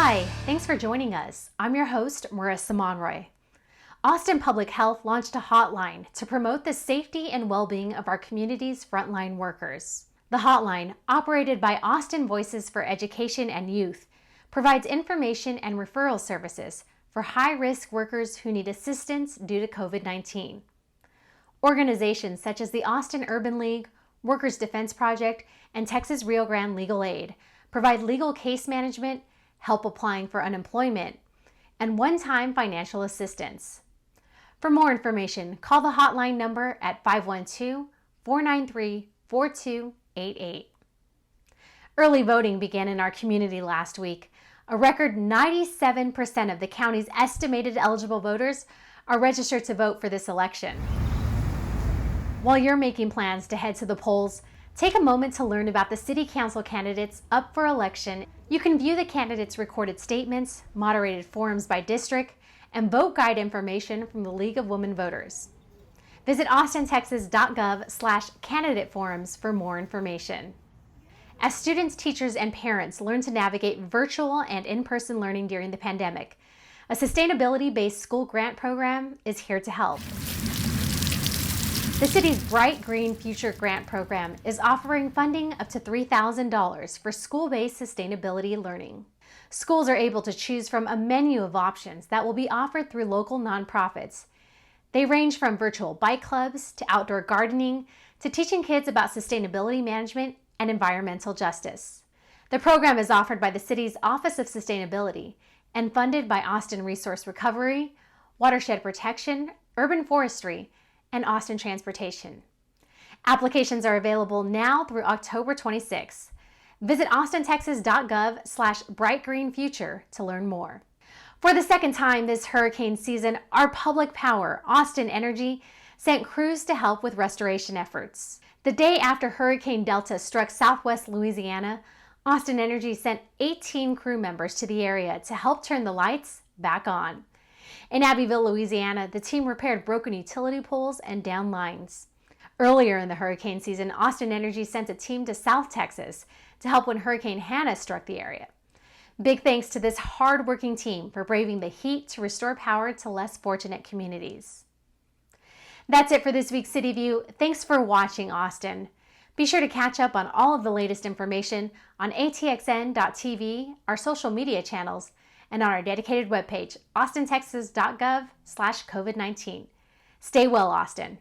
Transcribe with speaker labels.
Speaker 1: Hi, thanks for joining us. I'm your host, Marissa Monroy. Austin Public Health launched a hotline to promote the safety and well-being of our community's frontline workers. The hotline, operated by Austin Voices for Education and Youth, provides information and referral services for high-risk workers who need assistance due to COVID-19. Organizations such as the Austin Urban League, Workers Defense Project, and Texas Rio Grande Legal Aid provide legal case management, help applying for unemployment, and one-time financial assistance. For more information, call the hotline number at 512-493-4288. Early voting began in our community last week. A record 97% of the county's estimated eligible voters are registered to vote for this election. While you're making plans to head to the polls, take a moment to learn about the City Council candidates up for election. You can view the candidates' recorded statements, moderated forums by district, and vote guide information from the League of Women Voters. Visit austintexas.gov/candidate forums for more information. As students, teachers, and parents learn to navigate virtual and in-person learning during the pandemic, a sustainability-based school grant program is here to help. The city's Bright Green Future Grant Program is offering funding up to $3,000 for school-based sustainability learning. Schools are able to choose from a menu of options that will be offered through local nonprofits. They range from virtual bike clubs to outdoor gardening to teaching kids about sustainability management and environmental justice. The program is offered by the city's Office of Sustainability and funded by Austin Resource Recovery, Watershed Protection, Urban Forestry, and Austin Transportation. Applications are available now through October 26. Visit austintexas.gov/brightgreenfuture to learn more. For the second time this hurricane season, our public power, Austin Energy, sent crews to help with restoration efforts. The day after Hurricane Delta struck southwest Louisiana, Austin Energy sent 18 crew members to the area to help turn the lights back on. In Abbeville, Louisiana, the team repaired broken utility poles and down lines. Earlier in the hurricane season, Austin Energy sent a team to South Texas to help when Hurricane Hannah struck the area. Big thanks to this hard-working team for braving the heat to restore power to less fortunate communities. That's it for this week's City View. Thanks for watching, Austin. Be sure to catch up on all of the latest information on atxn.tv, our social media channels, and on our dedicated webpage, austintexas.gov/COVID-19. Stay well, Austin.